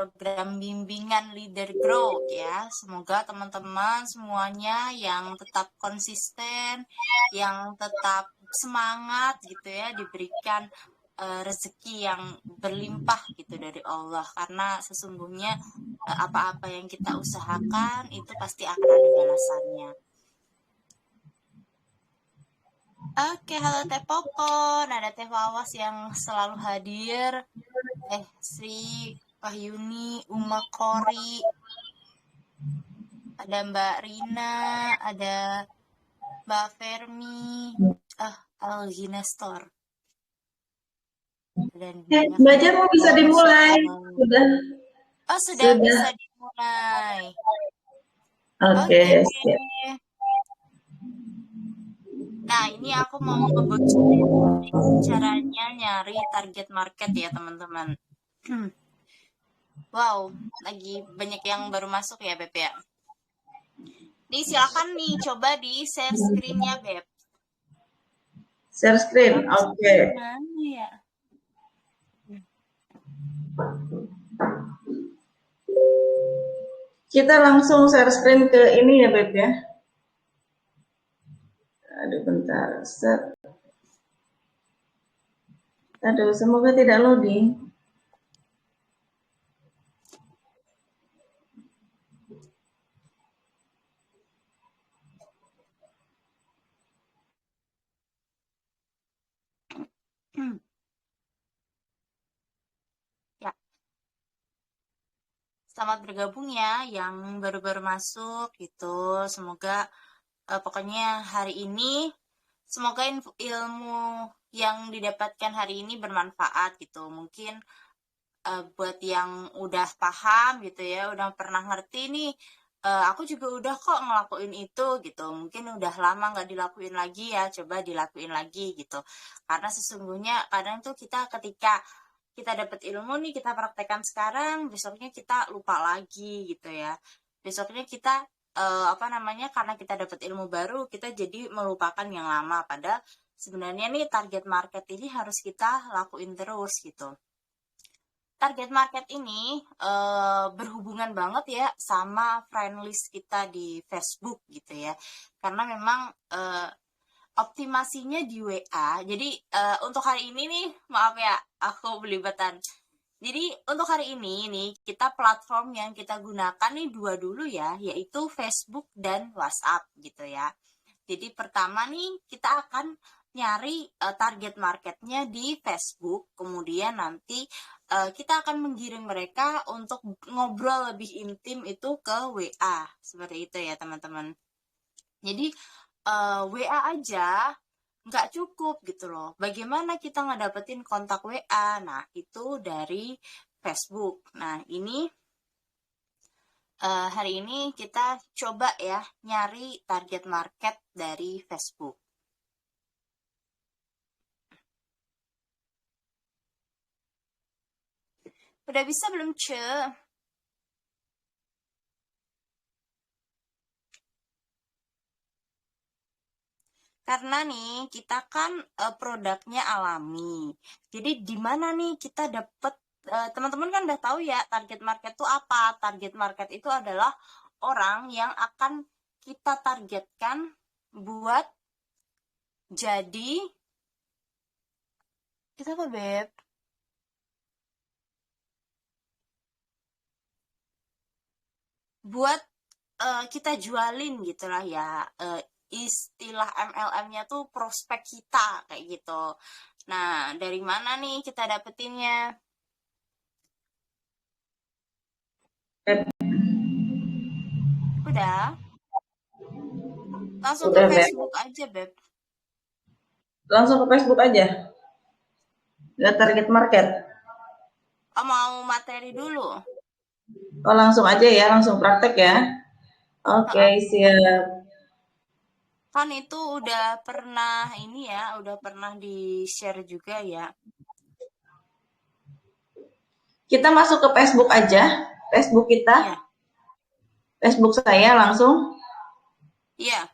program bimbingan Leader Grow ya. Semoga teman-teman semuanya yang tetap konsisten, yang tetap semangat gitu ya, diberikan rezeki yang berlimpah gitu dari Allah, karena sesungguhnya apa-apa yang kita usahakan itu pasti akan ada balasannya. Oke, halo Teh Popon, ada Teh Wawas yang selalu hadir, Teh Sri, Wahyuni, Uma Kori, ada Mbak Rina, ada Mbak Fermi, Algina Store. Dan banyak Belajar mau bisa dimulai. Sudah bisa dimulai. Oke. Nah, ini aku mau ngebocorin caranya nyari target market ya, teman-teman. Wow, lagi banyak yang baru masuk ya, Beb ya. Nih, silakan nih, coba di share screen-nya, Beb. Share screen, oke. Mana ya? Kita langsung share screen ke ini ya, Beb ya. Aduh, bentar. Aduh, semoga tidak loading. Ya. Selamat bergabung ya yang baru-baru masuk gitu. Semoga pokoknya hari ini semoga ilmu yang didapatkan hari ini bermanfaat gitu. Mungkin buat yang udah paham gitu ya, udah pernah ngerti nih, aku juga udah kok ngelakuin itu gitu. Mungkin udah lama nggak dilakuin lagi ya, coba dilakuin lagi gitu. Karena sesungguhnya kadang tuh kita ketika kita dapat ilmu nih, kita praktekkan sekarang, besoknya kita lupa lagi gitu ya. Besoknya kita karena kita dapat ilmu baru, kita jadi melupakan yang lama. Padahal sebenarnya nih target market ini harus kita lakuin terus gitu. Target market ini berhubungan banget ya sama friend list kita di Facebook gitu ya. Karena memang optimasinya di WA. Jadi untuk hari ini nih, maaf ya, aku belibatan. Jadi untuk hari ini nih, kita platform yang kita gunakan nih dua dulu ya, yaitu Facebook dan WhatsApp gitu ya. Jadi pertama nih, kita akan nyari target marketnya di Facebook, kemudian nanti kita akan menggiring mereka untuk ngobrol lebih intim itu ke WA, seperti itu ya teman-teman. Jadi WA aja nggak cukup gitu loh. Bagaimana kita ngedapetin kontak WA? Nah, itu dari Facebook. Nah, ini hari ini kita coba ya nyari target market dari Facebook. Udah bisa belum, Ce? Karena nih kita kan produknya alami. Jadi di mana nih kita dapet teman-teman kan udah tahu ya target market itu apa? Target market itu adalah orang yang akan kita targetkan buat jadi kita apa, Beb? Buat kita jualin gitu lah ya. Istilah MLM-nya tuh prospek kita kayak gitu. Nah, dari mana nih kita dapetinnya? Udah, langsung ke Udah, Beb. Facebook aja, Beb. Langsung ke Facebook aja. Lihat target market. Oh, mau materi dulu? Oh, langsung aja ya, langsung praktek ya. Oke, siap. Kan itu udah pernah ini ya, udah pernah di-share juga ya. Kita masuk ke Facebook aja. Facebook kita. Iya, Facebook saya langsung. iya.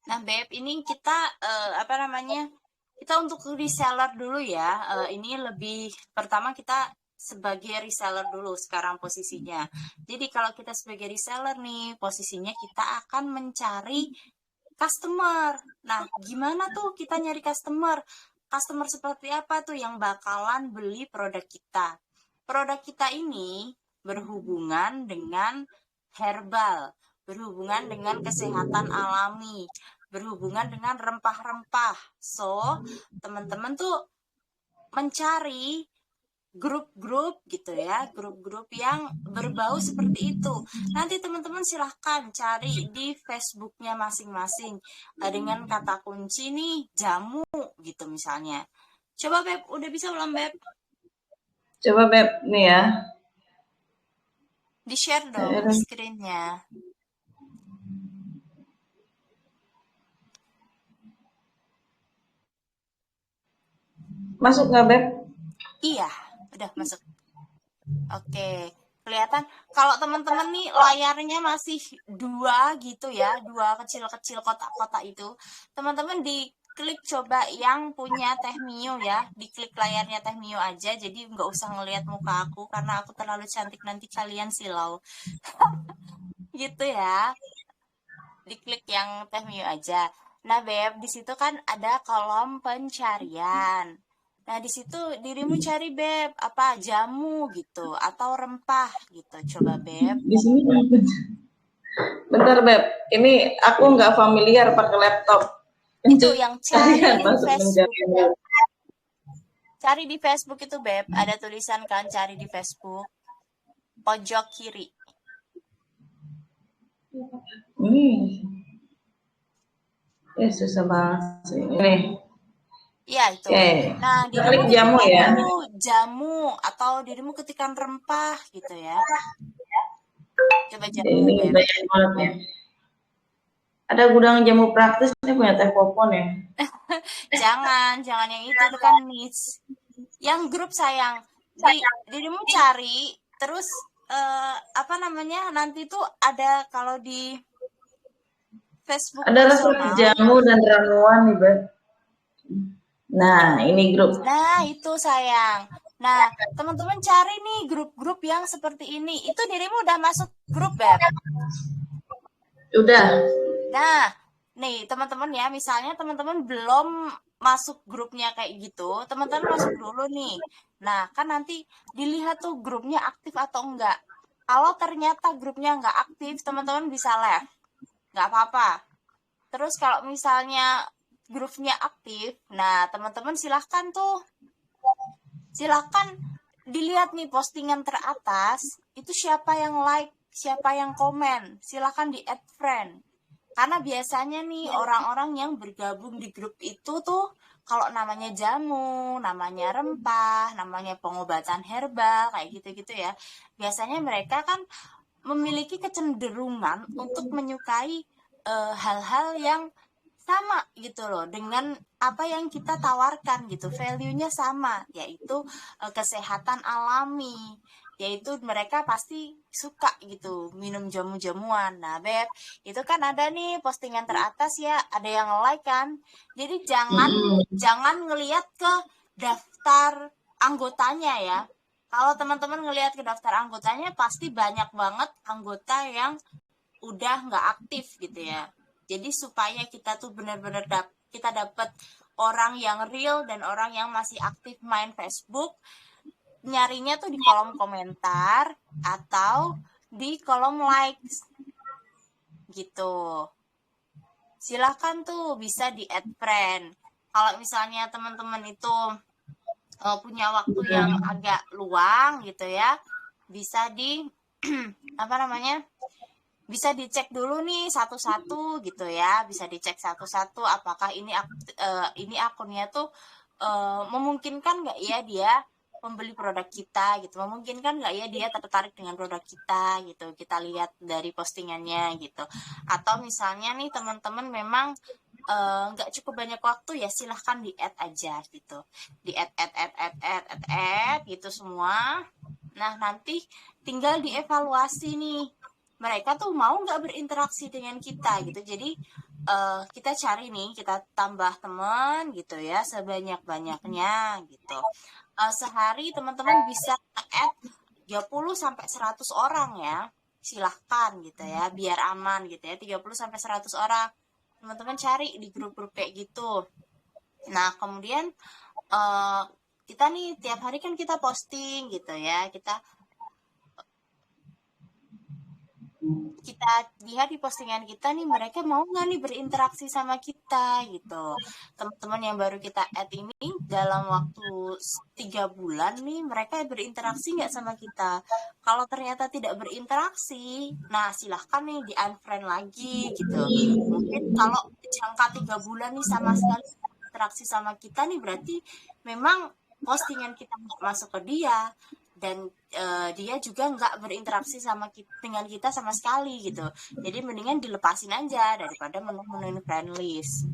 Nah, Beb, ini kita apa namanya? Kita untuk reseller dulu ya. Ini lebih pertama kita sebagai reseller dulu sekarang posisinya. Jadi kalau kita sebagai reseller nih, posisinya kita akan mencari customer. Nah, gimana tuh kita nyari customer? Customer seperti apa tuh yang bakalan beli produk kita? Produk kita ini berhubungan dengan herbal, berhubungan dengan kesehatan alami, berhubungan dengan rempah-rempah. So, teman-teman tuh mencari grup-grup gitu ya, grup-grup yang berbau seperti itu. Nanti teman-teman silahkan cari di Facebooknya masing-masing dengan kata kunci nih jamu gitu misalnya. Coba Beb, udah bisa belum Beb? Coba Beb nih ya. Di-share dong screen-nya. Masuk nggak Beb? Iya, udah masuk. Oke, kelihatan. Kalau teman-teman nih layarnya masih dua gitu ya, dua kecil-kecil kotak-kotak itu. Teman-teman diklik coba yang punya Teh Mio ya, diklik layarnya Teh Mio aja. Jadi nggak usah ngelihat muka aku karena aku terlalu cantik nanti kalian silau. Gitu ya. Diklik yang Teh Mio aja. Nah, Beb, di situ kan ada kolom pencarian. Nah, di situ dirimu cari Beb, apa jamu gitu atau rempah gitu. Coba Beb. Di sini bentar Beb. Ini aku nggak familiar pakai laptop. Itu yang cari Kalian di masuk Facebook. mencari Beb. Cari di Facebook itu Beb, ada tulisan kan cari di Facebook pojok kiri. Susah banget sih. Ini. Iya itu. Oke. Nah, dirimu Klik jamu ketikkan ya. tuh jamu atau dirimu ketikkan rempah gitu ya. Coba jamu Ini Beb. banyak banget ya. Ada gudang jamu praktis ini punya Teh Popon ya. Jangan yang itu kan niche. Yang grup sayang. Dirimu cari terus apa namanya? Nanti tuh ada kalau di Facebook Ada resep personal. jamu dan ramuan nih Beb. Nah, ini grup. Nah, itu sayang. Nah, teman-teman cari nih grup-grup yang seperti ini. Itu dirimu udah masuk grup, Beb. Udah. Nah, nih teman-teman ya, misalnya teman-teman belum masuk grupnya kayak gitu, teman-teman masuk dulu nih. Nah, kan nanti dilihat tuh grupnya aktif atau enggak. Kalau ternyata grupnya enggak aktif, teman-teman bisa left. Enggak apa-apa. Terus kalau misalnya grupnya aktif, nah teman-teman silahkan dilihat nih postingan teratas, itu siapa yang like, siapa yang komen, silahkan di add friend. Karena biasanya nih orang-orang yang bergabung di grup itu tuh kalau namanya jamu, namanya rempah, namanya pengobatan herbal kayak gitu-gitu ya. Biasanya mereka kan memiliki kecenderungan untuk menyukai hal-hal yang sama gitu loh dengan apa yang kita tawarkan gitu. Value-nya sama, yaitu kesehatan alami. Yaitu mereka pasti suka gitu minum jamu-jamuan. Nah, Beb, itu kan ada nih postingan teratas ya, ada yang like kan. Jadi jangan jangan ngelihat ke daftar anggotanya ya. Kalau teman-teman ngelihat ke daftar anggotanya pasti banyak banget anggota yang udah nggak aktif gitu ya. Jadi supaya kita tuh benar-benar kita dapat orang yang real dan orang yang masih aktif main Facebook, nyarinya tuh di kolom komentar atau di kolom likes gitu. Silahkan tuh bisa di add friend. Kalau misalnya teman-teman itu punya waktu yang agak luang gitu ya, bisa di apa namanya? Bisa dicek dulu nih satu-satu gitu ya, bisa dicek satu-satu apakah ini akunnya tuh memungkinkan nggak ya dia membeli produk kita gitu, memungkinkan nggak ya dia tertarik dengan produk kita gitu, kita lihat dari postingannya gitu. Atau misalnya nih teman-teman memang nggak cukup banyak waktu ya silahkan di add aja gitu, di add gitu semua. Nah nanti tinggal dievaluasi nih mereka tuh mau nggak berinteraksi dengan kita gitu. Jadi kita cari nih, kita tambah teman gitu ya, sebanyak-banyaknya gitu. Sehari teman-teman bisa add 30 sampai 100 orang ya. Silahkan gitu ya, biar aman gitu ya. 30 sampai 100 orang. Teman-teman cari di grup-grup kayak gitu. Nah, kemudian kita nih tiap hari kan kita posting gitu ya. Kita lihat di postingan kita nih, mereka mau nggak nih berinteraksi sama kita gitu. Teman-teman yang baru kita add ini dalam waktu 3 bulan nih, mereka berinteraksi nggak sama kita. Kalau ternyata tidak berinteraksi, nah silahkan nih di unfriend lagi gitu. Mungkin kalau jangka 3 bulan nih sama sekali interaksi sama kita nih, berarti memang postingan kita nggak masuk ke dia, dan dia juga nggak berinteraksi dengan kita sama sekali gitu. Jadi mendingan dilepasin aja daripada menuhin friend list.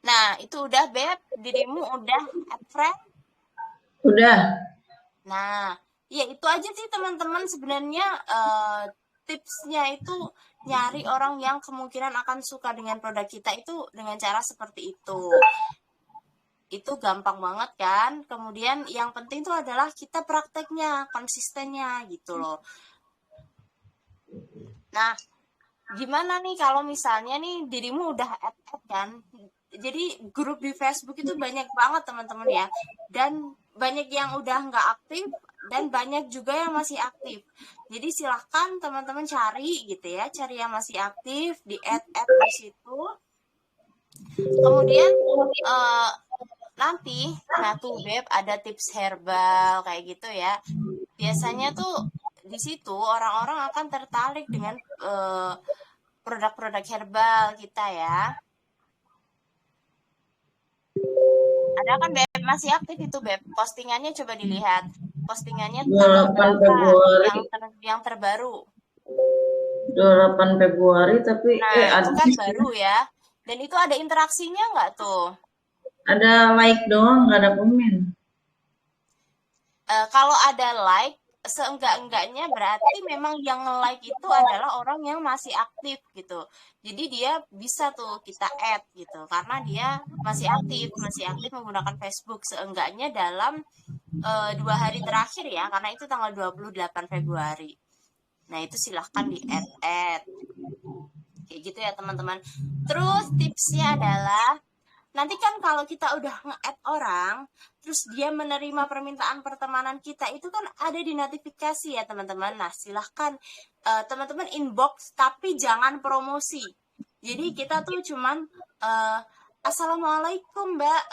Nah, itu udah, Beb. Dirimu udah add friend? Udah. Nah, ya itu aja sih teman-teman sebenarnya, tipsnya itu nyari orang yang kemungkinan akan suka dengan produk kita itu dengan cara seperti itu. Itu gampang banget kan. Kemudian yang penting itu adalah kita prakteknya, konsistennya gitu loh. Nah, gimana nih kalau misalnya nih dirimu udah add kan? Jadi grup di Facebook itu banyak banget teman-teman ya. Dan banyak yang udah nggak aktif dan banyak juga yang masih aktif. Jadi silahkan teman-teman cari gitu ya, cari yang masih aktif, di add di situ. Kemudian nanti, nah tuh Beb, ada tips herbal kayak gitu ya. Biasanya tuh di situ orang-orang akan tertarik dengan produk-produk herbal kita ya. Ada kan Beb, masih aktif itu Beb. Postingannya coba dilihat. Postingannya tanggal 28 berapa Februari. yang terbaru. 28 Februari tapi Nah, itu ada kan baru ya. Dan itu ada interaksinya nggak tuh? ada like doang, nggak ada komen. Kalau ada like, seenggak-enggaknya berarti memang yang like itu adalah orang yang masih aktif gitu. Jadi dia bisa tuh kita add gitu, karena dia masih aktif menggunakan Facebook seenggaknya dalam 2 hari terakhir ya, karena itu tanggal 28 Februari. Nah itu silahkan di add kayak gitu ya teman-teman. Terus tipsnya adalah, nanti kan kalau kita udah nge-add orang, terus dia menerima permintaan pertemanan kita, itu kan ada di notifikasi ya teman-teman. Nah silahkan teman-teman inbox, tapi jangan promosi. Jadi kita tuh cuman Assalamualaikum Mbak,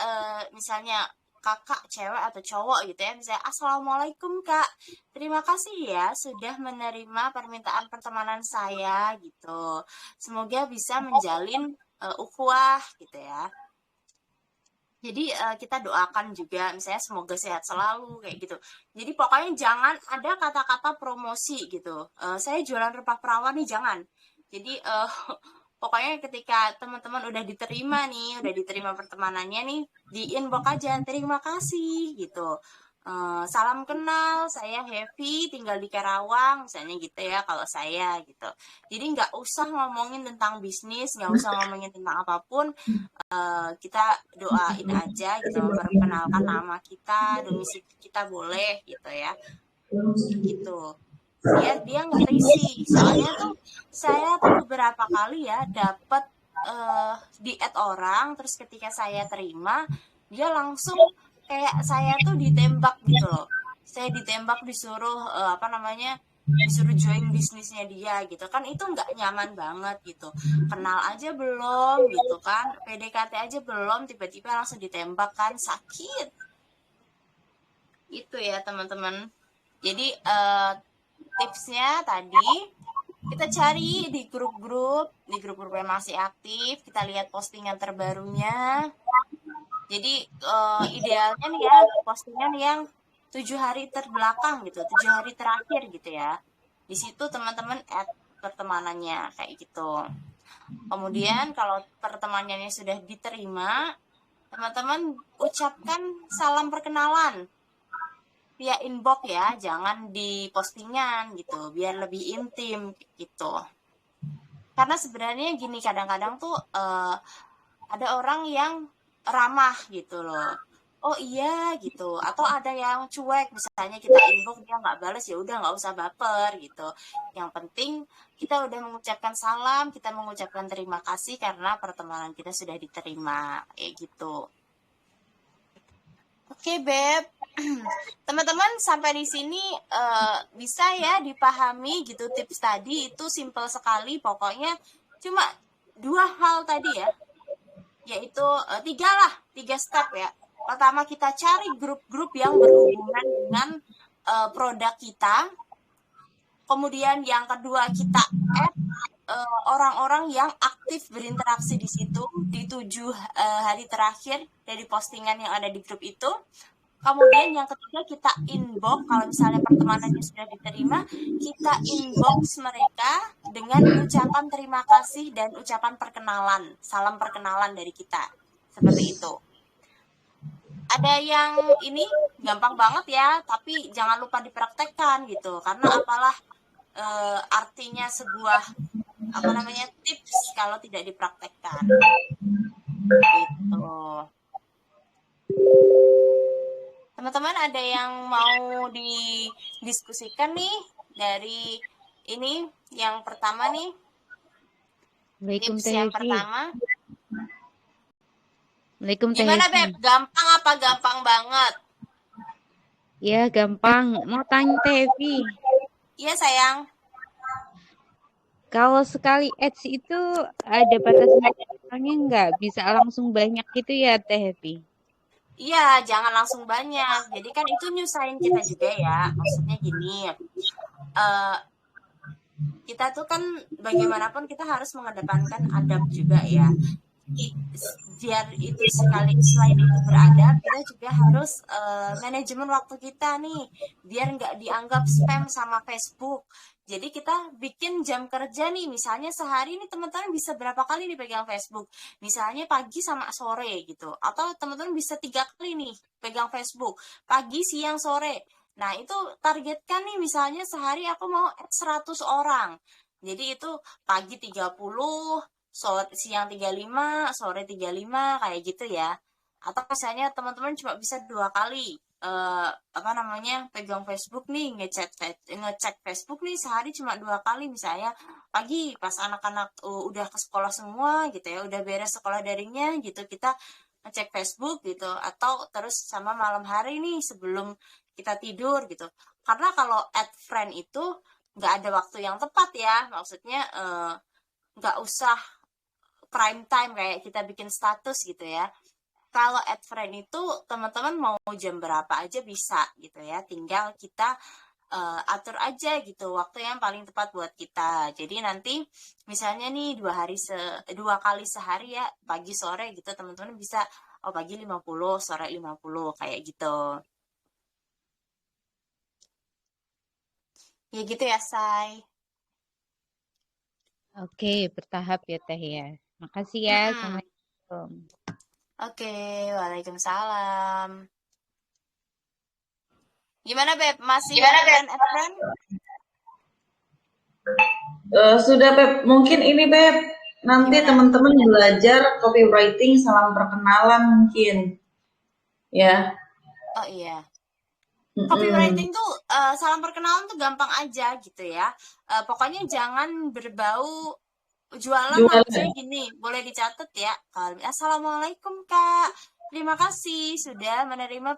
misalnya kakak cewek atau cowok gitu ya, misalnya Assalamualaikum Kak, terima kasih ya sudah menerima permintaan pertemanan saya gitu. Semoga bisa menjalin ukhuwah gitu ya. Jadi kita doakan juga, misalnya semoga sehat selalu kayak gitu. Jadi pokoknya jangan ada kata-kata promosi gitu. Saya jualan rempah perawan nih, jangan. Jadi pokoknya ketika teman-teman udah diterima pertemanannya nih, di inbox aja, terima kasih gitu. Salam kenal, saya Heavy, tinggal di Karawang, misalnya gitu ya kalau saya gitu. Jadi nggak usah ngomongin tentang bisnis, nggak usah ngomongin tentang apapun, kita doain aja gitu, memperkenalkan nama kita, domisili kita boleh gitu ya, gitu. Dia nggak risih, soalnya tuh saya tuh beberapa kali ya dapat di add orang, terus ketika saya terima, dia langsung kayak saya tuh ditembak gitu loh. Saya ditembak, disuruh disuruh join bisnisnya dia gitu kan, itu nggak nyaman banget gitu. Kenal aja belum gitu kan, PDKT aja belum, tiba-tiba langsung ditembak kan, sakit. Itu ya teman-teman. Jadi tipsnya tadi, kita cari di grup-grup yang masih aktif, kita lihat postingan terbarunya. Jadi idealnya nih ya, postingan yang 7 hari terbelakang gitu, 7 hari terakhir gitu ya. Di situ teman-teman add pertemanannya kayak gitu. Kemudian kalau pertemanannya sudah diterima, teman-teman ucapkan salam perkenalan via inbox ya, jangan di postingan gitu, biar lebih intim gitu. Karena sebenarnya gini, kadang-kadang tuh ada orang yang ramah gitu loh. Oh iya gitu. Atau ada yang cuek, misalnya kita inbox dia nggak balas, ya udah nggak usah baper gitu. Yang penting kita udah mengucapkan salam, kita mengucapkan terima kasih karena pertemanan kita sudah diterima, kayak gitu. Oke, Beb. Teman-teman sampai di sini bisa ya dipahami gitu, tips tadi itu simple sekali, pokoknya cuma dua hal tadi ya, yaitu tiga step ya. Pertama, kita cari grup-grup yang berhubungan dengan produk kita. Kemudian yang kedua, kita add orang-orang yang aktif berinteraksi di situ di 7 hari terakhir dari postingan yang ada di grup itu. Kemudian yang ketiga, kita inbox, kalau misalnya pertemanannya sudah diterima, kita inbox mereka dengan ucapan terima kasih dan ucapan perkenalan, salam perkenalan dari kita. Seperti itu. Ada yang ini gampang banget ya, tapi jangan lupa dipraktekkan gitu. Karena apalah artinya sebuah tips kalau tidak dipraktekkan. Gitu. Teman-teman ada yang mau didiskusikan nih dari ini yang pertama nih, Waalaikumsalam tips Teh yang Evi. pertama. Waalaikumsalam Teh Gimana Evi. Beb? Gampang apa gampang banget? Ya gampang. Mau tanya Teh Evi. Iya sayang. Kalau sekali ads itu ada batas maksimalnya nggak? Bisa langsung banyak gitu ya Teh Evi? Iya, jangan langsung banyak. Jadi kan itu nyusahin kita juga ya. Maksudnya gini, eh kita tuh kan bagaimanapun kita harus mengedepankan adab juga ya. Biar itu sekali, selain itu beradab, kita juga harus manajemen waktu kita nih, biar nggak dianggap spam sama Facebook. Jadi kita bikin jam kerja nih, misalnya sehari ini teman-teman bisa berapa kali dipegang Facebook, misalnya pagi sama sore gitu, atau teman-teman bisa 3 kali nih pegang Facebook, pagi siang sore. Nah itu targetkan nih, misalnya sehari aku mau add 100 orang, jadi itu pagi 30, siang 35, sore 35, kayak gitu ya. Atau misalnya teman-teman cuma bisa 2 kali pegang Facebook nih, ngecek Facebook nih sehari cuma 2 kali, misalnya pagi pas anak-anak udah ke sekolah semua gitu ya, udah beres sekolah daringnya gitu, kita ngecek Facebook gitu, atau terus sama malam hari nih sebelum kita tidur gitu. Karena kalau add friend itu nggak ada waktu yang tepat ya, maksudnya nggak usah prime time kayak kita bikin status gitu ya. Kalau add friend itu teman-teman mau jam berapa aja bisa gitu ya, tinggal kita atur aja gitu waktu yang paling tepat buat kita. Jadi nanti misalnya nih 2 kali sehari ya, pagi sore gitu, teman-teman bisa pagi 50, sore 50, kayak gitu. Ya gitu ya, Say. Oke, bertahap ya Teh ya. Makasih ya. Assalamualaikum. Oke, waalaikumsalam. Gimana Beb? Masih friend? Sudah Beb, mungkin ini Beb, nanti Gimana? teman-teman belajar copywriting salam perkenalan mungkin, ya. Oh iya. Copywriting tuh salam perkenalan tuh gampang aja gitu ya. Pokoknya jangan berbau jualan lah, misalnya gini, boleh dicatat ya. Assalamualaikum Kak, terima kasih sudah menerima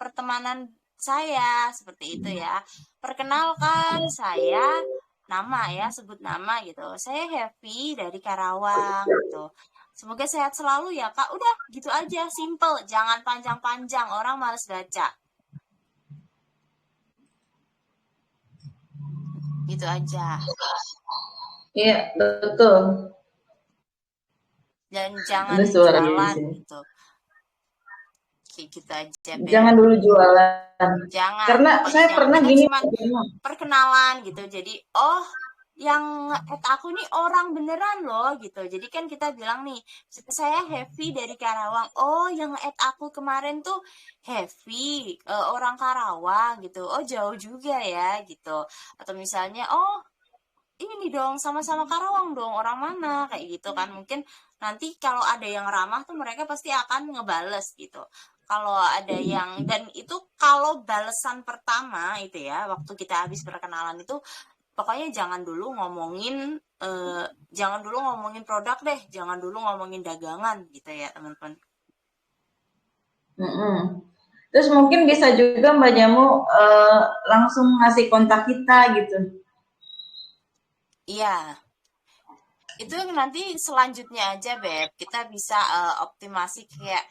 pertemanan saya, seperti itu ya. Perkenalkan saya, nama ya, sebut nama gitu. Saya Heavy dari Karawang gitu. Semoga sehat selalu ya Kak. Udah gitu aja, simple, jangan panjang-panjang, orang males baca. Gitu aja. Iya, betul. Dan jangan Ada suara di jualan sini. gitu. Kayak gitu aja, Beb. Jangan dulu jualan. Jangan. Karena saya Jangan. pernah Kita gini. cuma perkenalan gitu. Jadi, yang add aku nih orang beneran loh gitu. Jadi kan kita bilang nih, saya Heavy dari Karawang. Oh, yang add aku kemarin tuh Heavy, orang Karawang gitu. Oh, jauh juga ya gitu. Atau misalnya, ini dong sama-sama Karawang dong, orang mana kayak gitu kan. Mungkin nanti kalau ada yang ramah tuh mereka pasti akan ngebales gitu. Kalau ada yang, dan itu kalau balesan pertama itu ya waktu kita habis perkenalan itu pokoknya jangan dulu ngomongin produk deh, jangan dulu ngomongin dagangan gitu ya teman-teman. Mm-mm. Terus mungkin bisa juga Mbak Jamu langsung ngasih kontak kita gitu. Iya, itu yang nanti selanjutnya aja Beb, kita bisa optimasi kayak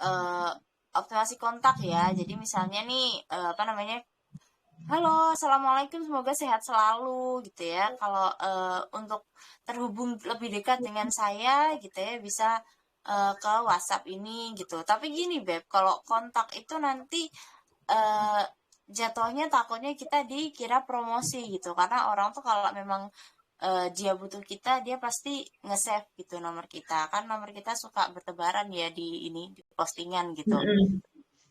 eh, optimasi kontak ya. Jadi misalnya nih apa namanya, halo assalamualaikum semoga sehat selalu gitu ya. Kalau untuk terhubung lebih dekat dengan saya gitu ya bisa ke WhatsApp ini gitu. Tapi gini Beb, kalau kontak itu nanti eh, jatuhnya takutnya kita dikira promosi gitu, karena orang tuh kalau memang dia butuh kita, dia pasti nge-save gitu nomor kita, kan nomor kita suka bertebaran ya di ini di postingan gitu. Mm-mm.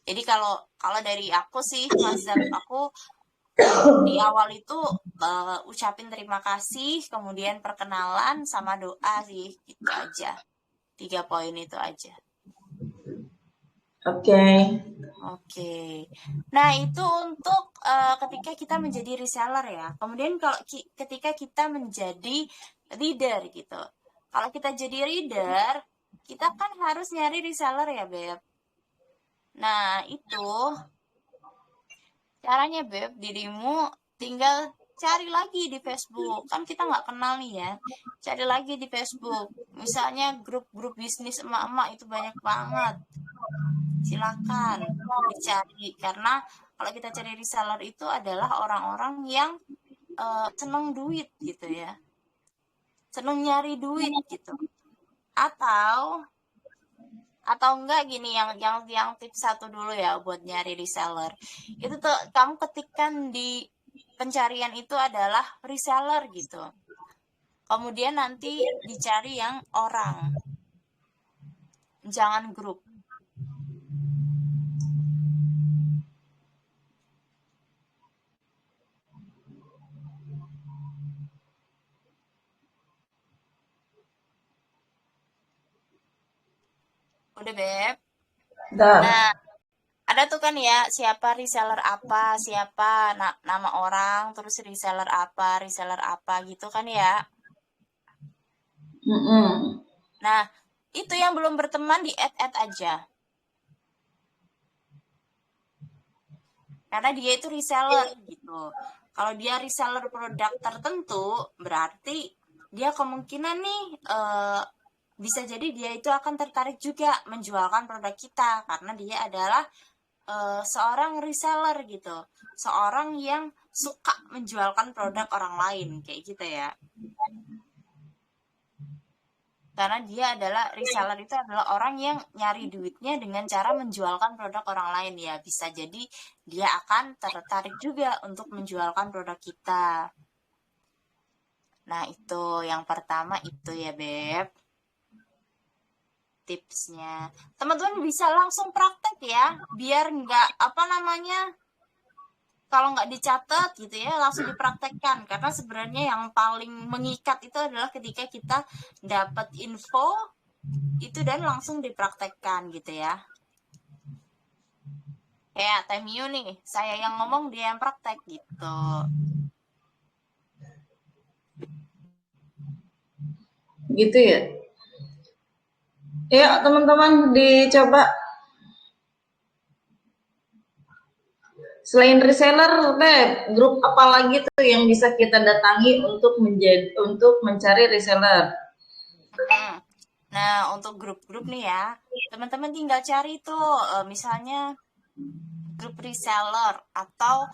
Jadi kalau kalau dari aku sih Mas Zab, aku di awal itu ucapin terima kasih, kemudian perkenalan sama doa sih, gitu aja. 3 poin itu aja. Oke. Oke. Nah, itu untuk ketika kita menjadi reseller ya. Kemudian kalau ketika kita menjadi leader gitu. Kalau kita jadi leader, kita kan harus nyari reseller ya, Beb. Nah, itu caranya, Beb. Dirimu tinggal cari lagi di Facebook. Kan kita nggak kenal nih ya. Cari lagi di Facebook. Misalnya grup-grup bisnis emak-emak itu banyak banget. Silakan dicari, karena kalau kita cari reseller itu adalah orang-orang yang seneng duit gitu ya, seneng nyari duit gitu. Atau atau enggak gini, yang tips satu dulu ya buat nyari reseller itu tuh, kamu ketikkan di pencarian itu adalah reseller gitu, kemudian nanti dicari yang orang, jangan grup. Udah Beb. Dah. Nah, ada tuh kan ya, siapa reseller apa, siapa nama orang, terus reseller apa gitu kan ya. Mm-mm. Nah, itu yang belum berteman di add-add aja. Karena dia itu reseller gitu. Kalau dia reseller produk tertentu, berarti dia kemungkinan nih bisa jadi dia itu akan tertarik juga menjualkan produk kita, karena dia adalah seorang reseller gitu, seorang yang suka menjualkan produk orang lain kayak gitu ya. Karena dia adalah reseller, itu adalah orang yang nyari duitnya dengan cara menjualkan produk orang lain ya. Bisa jadi dia akan tertarik juga untuk menjualkan produk kita. Nah, itu yang pertama itu ya, Beb. Tipsnya. Teman-teman bisa langsung praktek ya, biar nggak apa namanya, kalau nggak dicatat gitu ya langsung dipraktekkan, karena sebenarnya yang paling mengikat itu adalah ketika kita dapat info itu dan langsung dipraktekkan gitu ya, kayak time you nih, saya yang ngomong dia yang praktek gitu. Gitu ya. Ya, teman-teman dicoba. Selain reseller, grup apa lagi tuh yang bisa kita datangi untuk mencari reseller? Nah, untuk grup-grup nih ya, teman-teman tinggal cari tuh misalnya grup reseller atau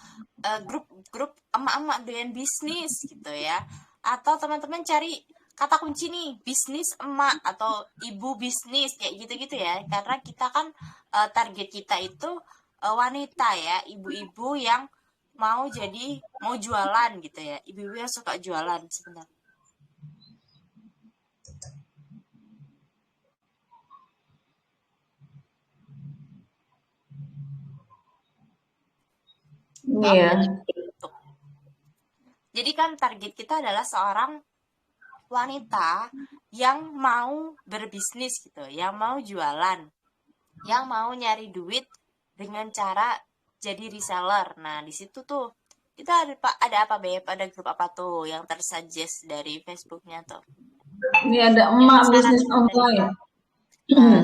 grup-grup emak-emak doyan bisnis gitu ya. Atau teman-teman cari kata kunci nih, bisnis emak atau ibu bisnis kayak gitu-gitu ya. Karena kita kan target kita itu wanita ya, ibu-ibu yang mau jualan gitu ya. Ibu-ibu yang suka jualan sebenarnya. Ini ya. Oke, gitu. Jadi kan target kita adalah seorang wanita yang mau berbisnis gitu, yang mau jualan, yang mau nyari duit dengan cara jadi reseller. Nah, di situ tuh kita ada apa Beb? Ada grup apa tuh yang tersuggest dari Facebooknya tuh? Ini ada Yang emak bisnis disarankan dari online. Nah,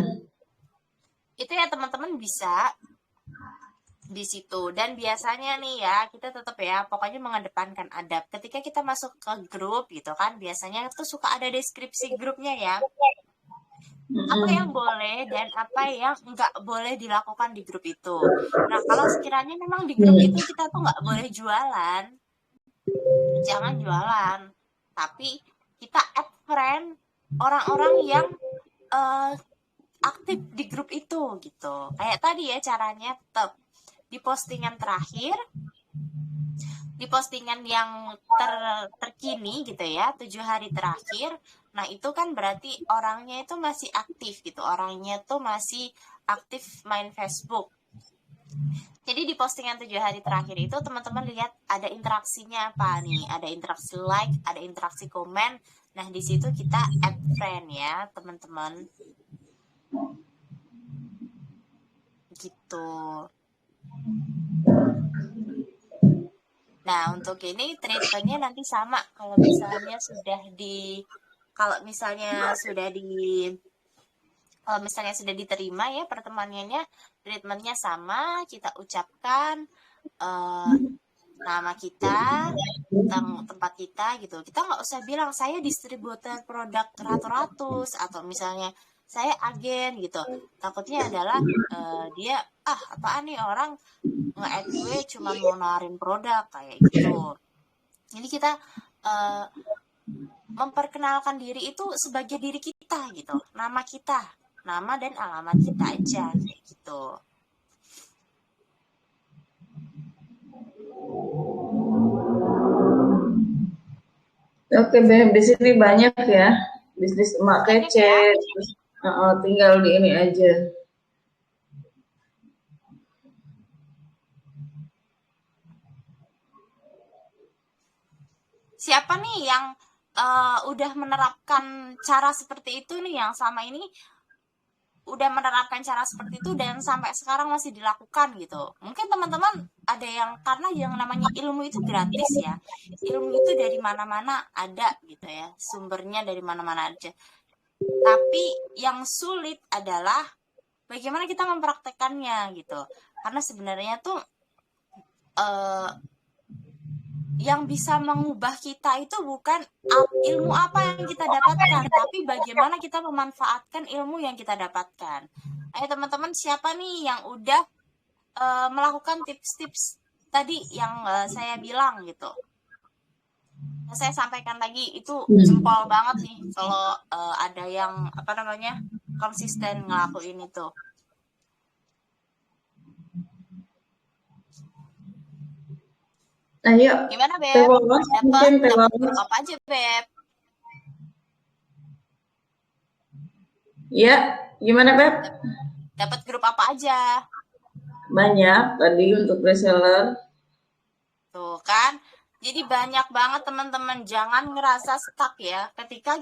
itu ya teman-teman bisa di situ. Dan biasanya nih ya, kita tetap ya, pokoknya mengedepankan adab. Ketika kita masuk ke grup gitu kan, biasanya tuh suka ada deskripsi grupnya ya. Apa yang boleh dan apa yang nggak boleh dilakukan di grup itu. Nah, kalau sekiranya memang di grup itu kita tuh nggak boleh jualan, jangan jualan. Tapi kita add friend orang-orang yang eh, aktif di grup itu gitu. Kayak tadi ya caranya tetap di postingan terakhir, di postingan yang terkini gitu ya, 7 hari terakhir. Nah, itu kan berarti orangnya itu masih aktif gitu. Orangnya tuh masih aktif main Facebook. Jadi di postingan 7 hari terakhir itu teman-teman lihat ada interaksinya apa nih? Ada interaksi like, ada interaksi komen. Nah, di situ kita add friend ya, teman-teman. Gitu. Nah, untuk ini treatmentnya nanti sama kalau misalnya sudah diterima ya pertemuannya, treatmentnya sama, kita ucapkan nama kita, tempat kita gitu. Kita nggak usah bilang saya distributor produk ratus-ratus atau misalnya saya agen gitu. Takutnya adalah dia apaan nih orang nge-add gue cuma mau nawarin produk kayak gitu. Jadi kita memperkenalkan diri itu sebagai diri kita gitu, nama kita, nama dan alamat kita aja kayak gitu. Oke, Beb, di sini banyak ya bisnis emak Banyak kece. ya. Terus, tinggal di ini aja. Siapa nih yang udah menerapkan cara seperti itu nih, yang sama ini udah menerapkan cara seperti itu dan sampai sekarang masih dilakukan gitu. Mungkin teman-teman ada yang, karena yang namanya ilmu itu gratis ya. Ilmu itu dari mana-mana ada gitu ya. Sumbernya dari mana-mana aja. Tapi yang sulit adalah bagaimana kita mempraktekannya gitu. Karena sebenarnya tuh yang bisa mengubah kita itu bukan ilmu apa yang kita dapatkan, tapi bagaimana kita memanfaatkan ilmu yang kita dapatkan. Ayo teman-teman, siapa nih yang udah melakukan tips-tips tadi yang saya bilang gitu. Saya sampaikan lagi, itu jempol banget nih kalau ada yang konsisten ngelakuin itu. Ayo, Gimana Beb? Dapat grup apa aja Beb? Ya, gimana Beb? Dapat grup apa aja? Banyak tadi untuk reseller. Tuh kan, jadi banyak banget teman-teman. Jangan ngerasa stuck ya. Ketika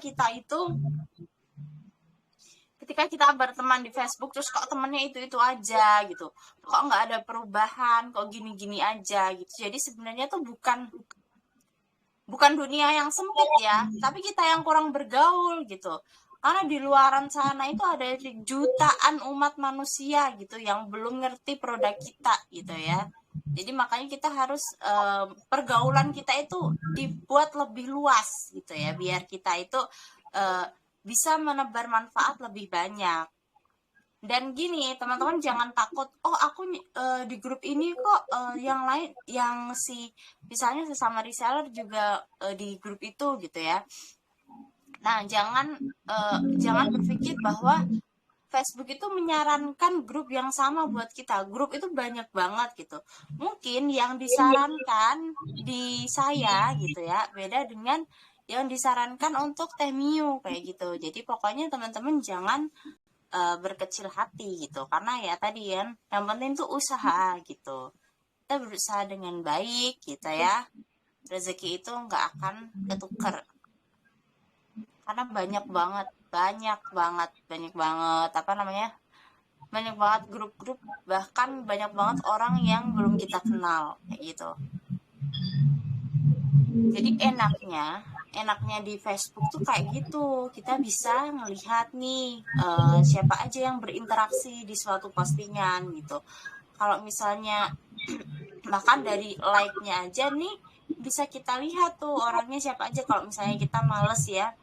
kita berteman di Facebook terus kok temennya itu aja gitu, kok nggak ada perubahan, kok gini-gini aja gitu. Jadi sebenarnya tuh bukan dunia yang sempit ya, tapi kita yang kurang bergaul gitu. Karena di luaran sana itu ada jutaan umat manusia gitu yang belum ngerti produk kita gitu ya. Jadi makanya kita harus pergaulan kita itu dibuat lebih luas gitu ya, biar kita itu bisa menebar manfaat lebih banyak. Dan gini teman-teman, jangan takut, oh aku di grup ini kok yang lain, yang misalnya sesama reseller juga di grup itu gitu ya. Nah, jangan berpikir bahwa Facebook itu menyarankan grup yang sama buat kita. Grup itu banyak banget gitu. Mungkin yang disarankan di saya gitu ya, beda dengan yang disarankan untuk Teh Miu kayak gitu. Jadi pokoknya teman-teman jangan berkecil hati gitu. Karena ya tadi kan, yang penting tuh usaha gitu. Kita berusaha dengan baik gitu ya. rezeki itu nggak akan ketuker. Karena banyak banget apa namanya, banyak banget grup-grup, bahkan banyak banget orang yang belum kita kenal kayak gitu. Jadi enaknya di Facebook tuh kayak gitu, kita bisa ngelihat nih siapa aja yang berinteraksi di suatu postingan gitu. Kalau misalnya bahkan dari like-nya aja nih bisa kita lihat tuh orangnya siapa aja. Kalau misalnya kita males ya,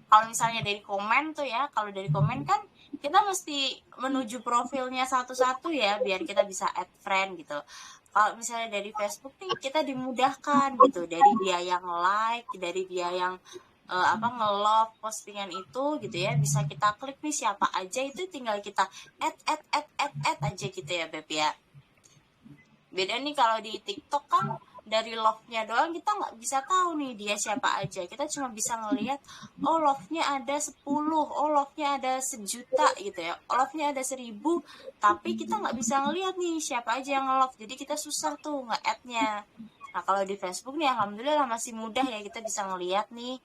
kalau misalnya dari komen tuh ya, kalau dari komen kan kita mesti menuju profilnya satu-satu ya biar kita bisa add friend gitu. Kalau misalnya dari Facebook nih kita dimudahkan gitu, dari dia yang like, dari dia yang nge-love postingan itu gitu ya, bisa kita klik nih siapa aja, itu tinggal kita add aja gitu ya Beb ya. Beda nih kalau di TikTok kan dari love-nya doang kita nggak bisa tahu nih dia siapa aja. Kita cuma bisa ngelihat, oh love-nya ada 10, oh love-nya ada 1.000.000 gitu ya, oh love-nya ada 1.000, tapi kita nggak bisa ngelihat nih siapa aja yang love. Jadi kita susah tuh nge-add-nya. Nah kalau di Facebook nih alhamdulillah masih mudah ya, kita bisa ngelihat nih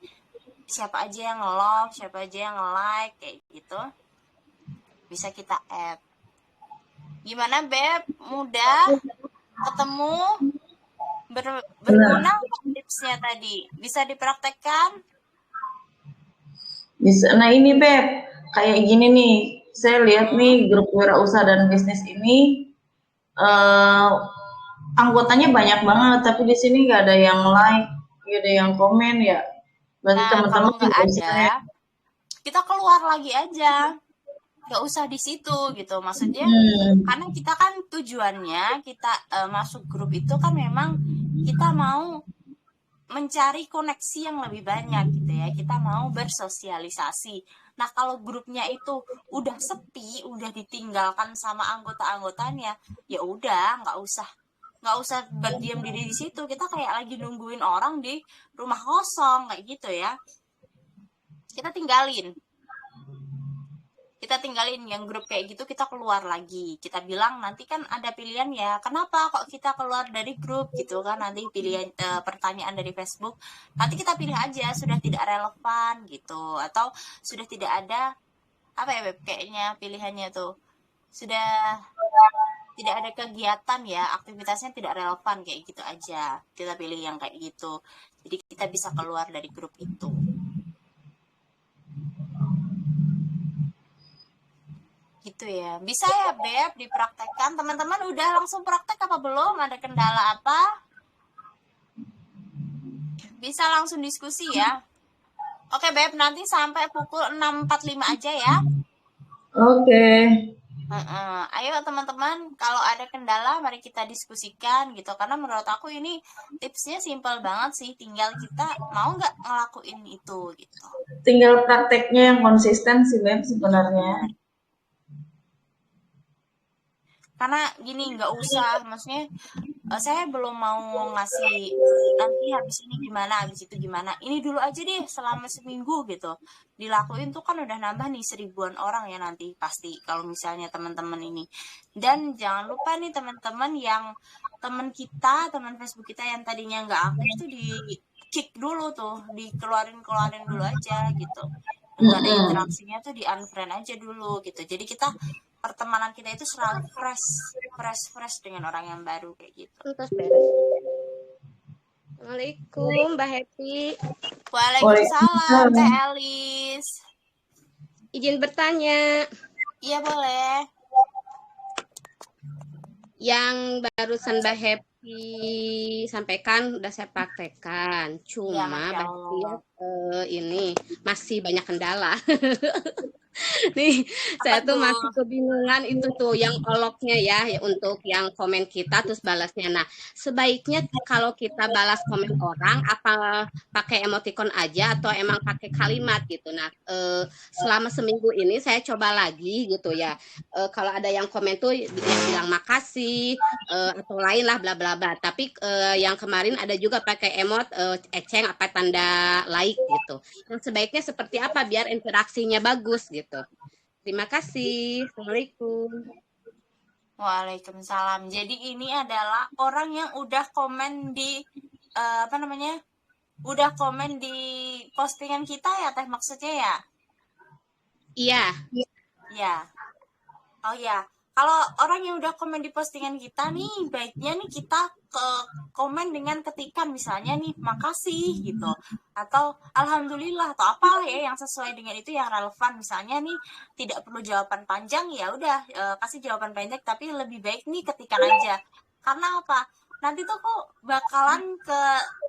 siapa aja yang love, siapa aja yang like kayak gitu. Bisa kita add. Gimana Beb? Mudah? Ketemu? Berguna tipsnya tadi? Bisa dipraktekkan? Bisa. Nah ini Beb, kayak gini nih, saya lihat nih grup wirausaha dan bisnis ini anggotanya banyak banget, tapi di sini nggak ada yang like, nggak ada yang komen ya. Berarti Nah, teman-teman kalau nggak nggak usah ya. ada, kita keluar lagi aja. Nggak usah di situ gitu. Maksudnya, karena kita kan tujuannya, kita masuk grup itu kan memang kita mau mencari koneksi yang lebih banyak gitu ya. Kita mau bersosialisasi. Nah, kalau grupnya itu udah sepi, udah ditinggalkan sama anggota-anggotanya, ya udah nggak usah berdiam diri di situ. Kita kayak lagi nungguin orang di rumah kosong kayak gitu ya. Kita tinggalin yang grup kayak gitu, kita keluar lagi. Kita bilang nanti kan ada pilihan ya, kenapa kok kita keluar dari grup gitu kan, nanti pilihan pertanyaan dari Facebook, nanti kita pilih aja sudah tidak relevan gitu, atau sudah tidak ada apa ya Beb, kayaknya pilihannya tuh sudah tidak ada kegiatan ya, aktivitasnya tidak relevan kayak gitu aja, kita pilih yang kayak gitu. Jadi kita bisa keluar dari grup itu. Gitu ya. Bisa ya Beb dipraktekkan. Teman-teman udah langsung praktek apa belum? Ada kendala apa? Bisa langsung diskusi ya. Oke Beb, nanti sampai pukul 6.45 aja ya. Oke. Ayo teman-teman, kalau ada kendala mari kita diskusikan gitu. Karena menurut aku ini tipsnya simpel banget sih. Tinggal kita mau nggak ngelakuin itu gitu. Tinggal prakteknya yang konsisten sih Beb sebenarnya. Karena gini, nggak usah, maksudnya saya belum mau ngasih nanti habis ini gimana, habis itu gimana. Ini dulu aja deh selama seminggu gitu. Dilakuin tuh kan udah nambah nih 1.000-an orang ya nanti pasti kalau misalnya teman-teman ini. Dan jangan lupa nih teman-teman yang teman Facebook kita yang tadinya nggak aktif tuh di kick dulu tuh, dikeluarin dulu aja gitu. Nggak ada interaksinya tuh di unfriend aja dulu gitu. Jadi kita pertemanan kita itu selalu fresh dengan orang yang baru kayak gitu. Terus beres. Assalamualaikum Mbak Happy. Waalaikumsalam Teh Elis. Izin bertanya. Iya boleh. Yang barusan Mbak Happy sampaikan udah saya praktekkan. Cuma Mbak Happy ini masih banyak kendala. Nih, saya tuh masih kebingungan itu tuh yang oloknya ya untuk yang komen kita terus balasnya. Nah, sebaiknya kalau kita balas komen orang apa pakai emoticon aja atau emang pakai kalimat gitu. Nah, selama seminggu ini saya coba lagi gitu ya. Kalau ada yang komen tuh bilang makasih atau lain lah bla bla bla. Tapi yang kemarin ada juga pakai emot eceng apa tanda like gitu. Yang sebaiknya seperti apa biar interaksinya bagus gitu. Terima kasih. Assalamualaikum. Waalaikumsalam. Jadi ini adalah orang yang udah komen di apa namanya, udah komen di postingan kita ya Teh maksudnya ya? Iya. Ya. Oh ya, kalau orang yang udah komen di postingan kita nih, baiknya nih kita ke komen dengan ketikan misalnya nih, makasih gitu, atau alhamdulillah atau apalah ya yang sesuai dengan itu yang relevan. Misalnya nih tidak perlu jawaban panjang, ya udah kasih jawaban pendek, tapi lebih baik nih ketikan aja. Karena apa? Nanti tuh kok bakalan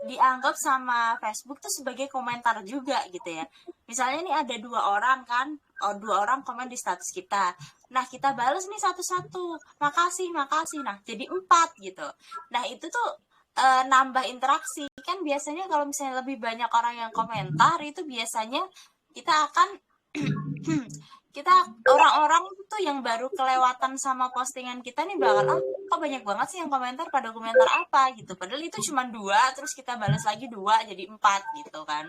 dianggap sama Facebook tuh sebagai komentar juga gitu ya. Misalnya nih ada 2 orang kan, 2 orang komen di status kita. Nah, kita balas nih satu-satu. Makasih, makasih. Nah, jadi 4 gitu. Nah, itu tuh nambah interaksi. Kan biasanya kalau misalnya lebih banyak orang yang komentar, itu biasanya kita akan kita orang-orang tuh yang baru kelewatan sama postingan kita nih bakal kok banyak banget sih yang komentar, pada komentar apa gitu. Padahal itu cuma 2, terus kita balas lagi 2 jadi 4 gitu kan.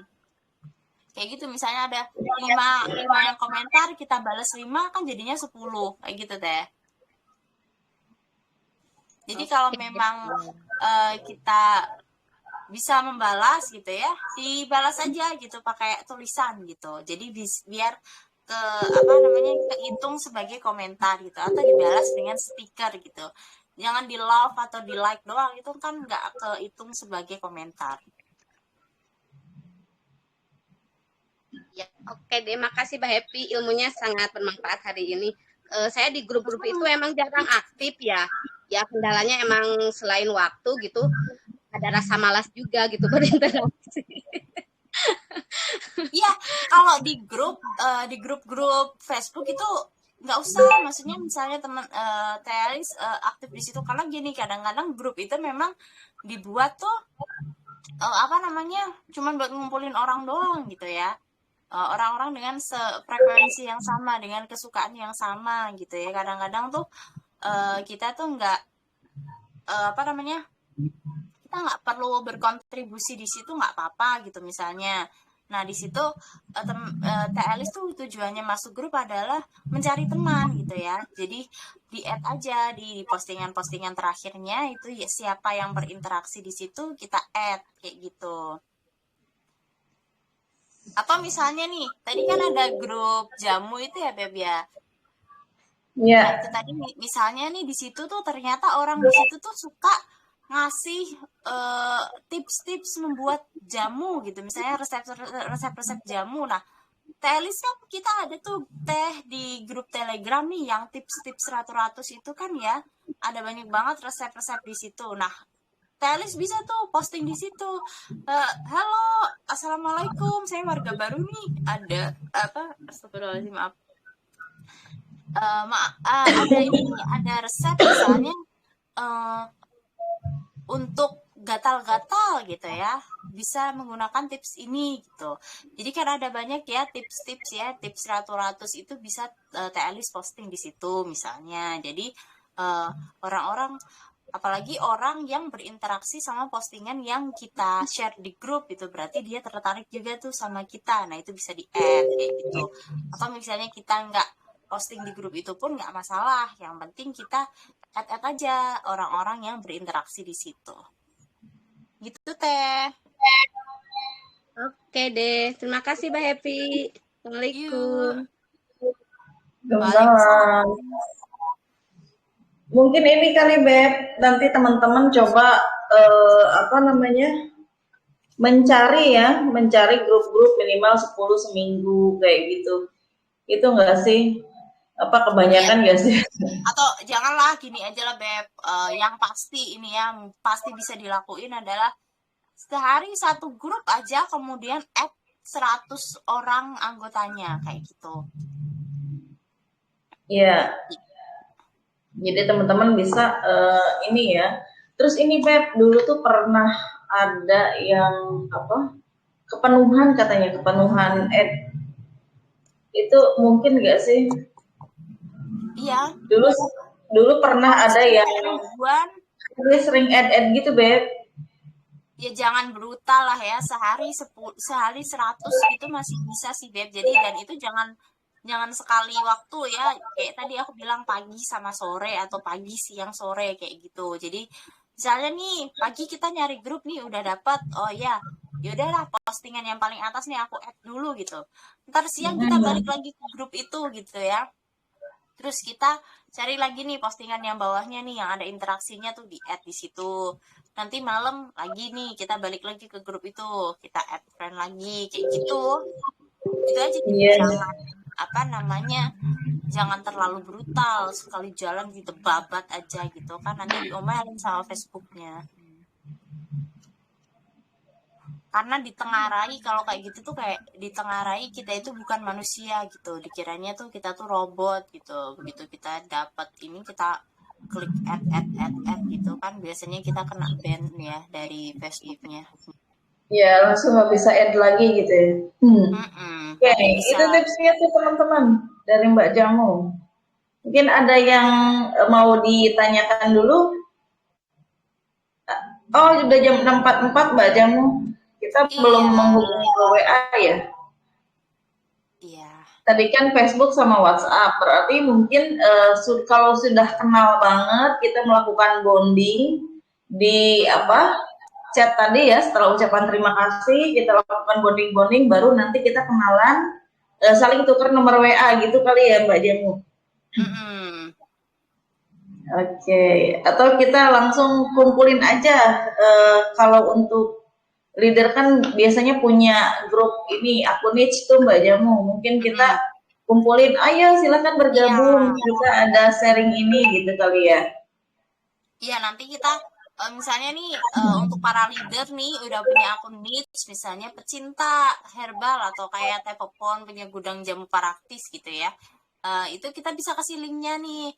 Kayak gitu, misalnya ada 5 yang komentar, kita balas 5 kan jadinya 10 kayak gitu Teh. Jadi kalau memang kita bisa membalas gitu ya, dibalas aja gitu pakai tulisan gitu. Jadi biar kehitung sebagai komentar gitu, atau dibalas dengan stiker gitu. Jangan di love atau di like doang, itu kan nggak kehitung sebagai komentar. Ya, oke deh, makasih Mbak Happy, ilmunya sangat bermanfaat hari ini. Saya di grup-grup itu emang jarang aktif ya. Ya kendalanya emang selain waktu gitu, ada rasa malas juga gitu berinteraksi. Iya, kalau di grup-grup Facebook itu nggak usah, maksudnya misalnya teman Tealis aktif di situ, karena gini, kadang-kadang grup itu memang dibuat tuh cuman buat ngumpulin orang doang gitu ya. Orang-orang dengan frekuensi yang sama, dengan kesukaan yang sama gitu ya. Kadang-kadang tuh kita tuh nggak kita nggak perlu berkontribusi di situ, nggak apa-apa gitu misalnya. Nah di situ TLis tuh tujuannya masuk grup adalah mencari teman gitu ya. Jadi di add aja di postingan-postingan terakhirnya itu ya, siapa yang berinteraksi di situ kita add kayak gitu. Atau misalnya nih, tadi kan ada grup jamu itu ya Beb ya. Iya. Nah itu tadi misalnya nih di situ tuh ternyata orang di situ tuh suka ngasih tips-tips membuat jamu gitu, misalnya resep-resep jamu. Nah Telis kan kita ada tuh Teh di grup Telegram nih yang tips-tips ratus itu kan ya, ada banyak banget resep-resep di situ. Nah Telis bisa tuh posting di situ, halo assalamualaikum, saya warga baru nih, ada astagfirullahaladzim, maaf, ada resep misalnya untuk gatal-gatal gitu ya, bisa menggunakan tips ini gitu. Jadi kan ada banyak ya tips-tips ya, tips ratus itu bisa Telis posting di situ misalnya. Jadi orang-orang, apalagi orang yang berinteraksi sama postingan yang kita share di grup itu, berarti dia tertarik juga tuh sama kita. Nah itu bisa di add kayak gitu. Atau misalnya kita nggak posting di grup itu pun nggak masalah, yang penting kita add aja orang-orang yang berinteraksi di situ gitu Teh. Oke deh, terima kasih Mbak Happy. Assalamualaikum. Waalaikumsalam. Mungkin ini kali Beb, nanti teman-teman coba mencari grup-grup minimal 10 seminggu kayak gitu. Itu enggak sih? Apa kebanyakan enggak sih? Atau janganlah, gini aja lah Beb, yang pasti ini yang pasti bisa dilakuin adalah sehari 1 grup aja, kemudian add 100 orang anggotanya kayak gitu. Iya. Jadi teman-teman bisa ini ya. Terus ini Beb, dulu tuh pernah ada yang kepenuhan katanya, kepenuhan add. Itu mungkin enggak sih? Iya. Dulu pernah ada yang dia sering add gitu Beb. Ya jangan brutal lah ya, sehari 100 itu masih bisa sih Beb. Jadi dan itu jangan sekali waktu ya, kayak tadi aku bilang pagi sama sore atau pagi siang sore kayak gitu. Jadi misalnya nih pagi kita nyari grup nih udah dapat, oh ya yaudahlah postingan yang paling atas nih aku add dulu gitu, ntar siang kita balik lagi ke grup itu gitu ya, terus kita cari lagi nih postingan yang bawahnya nih yang ada interaksinya tuh di add di situ, nanti malam lagi nih kita balik lagi ke grup itu, kita add friend lagi kayak gitu. Itu aja, jadi Iya. jangan apa namanya, jangan terlalu brutal, sekali jalan gitu babat aja gitu kan, nanti diomelin sama Facebooknya. Karena ditengarai, kalau kayak gitu tuh kayak ditengarai kita itu bukan manusia gitu, dikiranya tuh kita tuh robot gitu, begitu kita dapat ini kita klik add gitu kan, biasanya kita kena ban ya dari Facebooknya. Ya, langsung nggak bisa add lagi gitu ya. Oke, Nanti bisa. itu tipsnya tuh teman-teman dari Mbak Jamu. Mungkin ada yang mau ditanyakan dulu. Oh, udah jam 6.44 Mbak Jamu. Kita belum Iya, menghubungi ke WA ya. iya. Tadi kan Facebook sama WhatsApp. Berarti mungkin kalau sudah kenal banget, kita melakukan bonding di chat tadi ya. Setelah ucapan terima kasih, kita lakukan bonding-bonding, baru nanti kita kenalan, saling tukar nomor WA gitu kali ya Mbak Jamu. Oke, atau kita langsung kumpulin aja. Kalau untuk leader kan biasanya punya grup ini akun niche tuh Mbak Jamu. Mungkin kita kumpulin, ayo silakan bergabung. Kita ada sharing ini gitu kali ya. Iya, nanti kita misalnya nih untuk para leader nih udah punya akun niche, misalnya pecinta herbal atau kayak Tepopon punya gudang jamu praktis gitu ya. Itu kita bisa kasih linknya nih.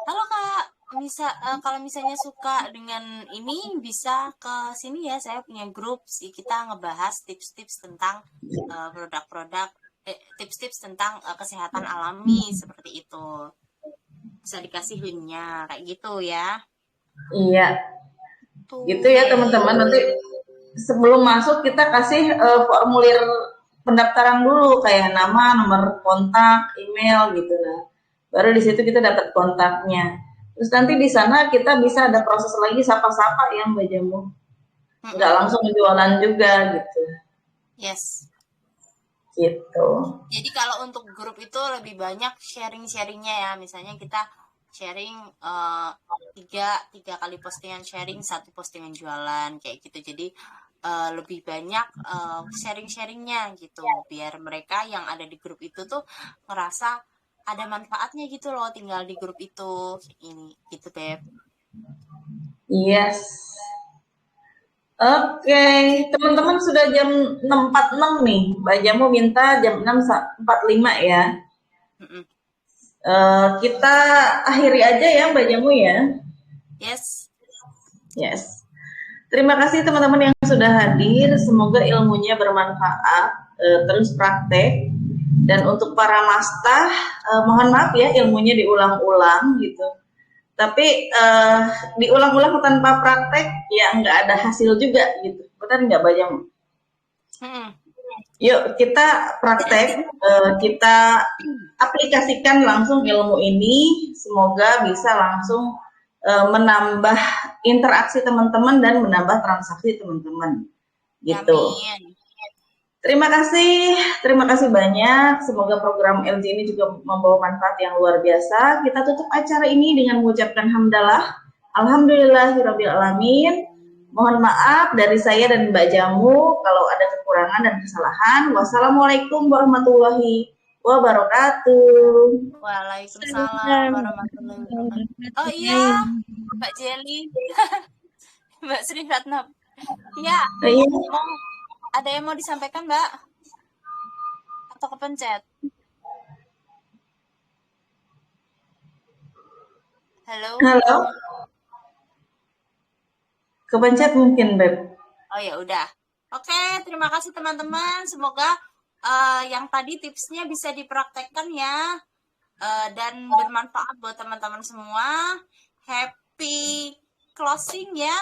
Halo Kak, kalau misalnya suka dengan ini bisa ke sini ya, saya punya grup sih, kita ngebahas tips-tips tentang produk-produk, tips-tips tentang kesehatan alami seperti itu. Bisa dikasih linknya kayak gitu ya. Iya. Tuh. Gitu ya teman-teman, nanti sebelum masuk kita kasih formulir pendaftaran dulu kayak nama, nomor kontak, email gitu lah. Baru di situ kita dapat kontaknya. Terus nanti di sana kita bisa ada proses lagi sapa-sapa ya Mbak Jamu. Nggak langsung jualan juga gitu. Yes. Gitu. Jadi kalau untuk grup itu lebih banyak sharing-sharingnya ya. Misalnya kita sharing tiga kali postingan sharing, 1 postingan jualan kayak gitu. Jadi lebih banyak sharing-sharingnya gitu, biar mereka yang ada di grup itu tuh ngerasa ada manfaatnya gitu loh tinggal di grup itu ini gitu Beb. Yes. Oke, teman-teman sudah jam 6.46 nih. Mbak Jamu minta jam 6.45 ya. Kita akhiri aja ya Mbak Jamu ya. Yes. Yes. Terima kasih teman-teman yang sudah hadir. Semoga ilmunya bermanfaat. Terus praktek. Dan untuk para mastah, mohon maaf ya ilmunya diulang-ulang gitu. Tapi diulang-ulang tanpa praktek ya nggak ada hasil juga gitu. Benar nggak Mbak Jamu? Yuk kita praktek, kita aplikasikan langsung ilmu ini. Semoga bisa langsung menambah interaksi teman-teman dan menambah transaksi teman-teman. Gitu. Amin. Terima kasih banyak. Semoga program LG ini juga membawa manfaat yang luar biasa. Kita tutup acara ini dengan mengucapkan hamdalah. Alhamdulillahirabbil alamin. Mohon maaf dari saya dan Mbak Jamu kalau ada kekurangan dan kesalahan. Wassalamualaikum warahmatullahi wabarakatuh. Waalaikumsalam warahmatullahi wabarakatuh. Oh iya, Mbak Jelly. Mbak Sri Ratna. Ya, ada yang mau disampaikan Mbak? Atau kepencet? Halo? Kepencet mungkin, Beb. Oh ya udah. Oke, terima kasih teman-teman. Semoga yang tadi tipsnya bisa dipraktekkan ya. Dan bermanfaat buat teman-teman semua. Happy closing ya.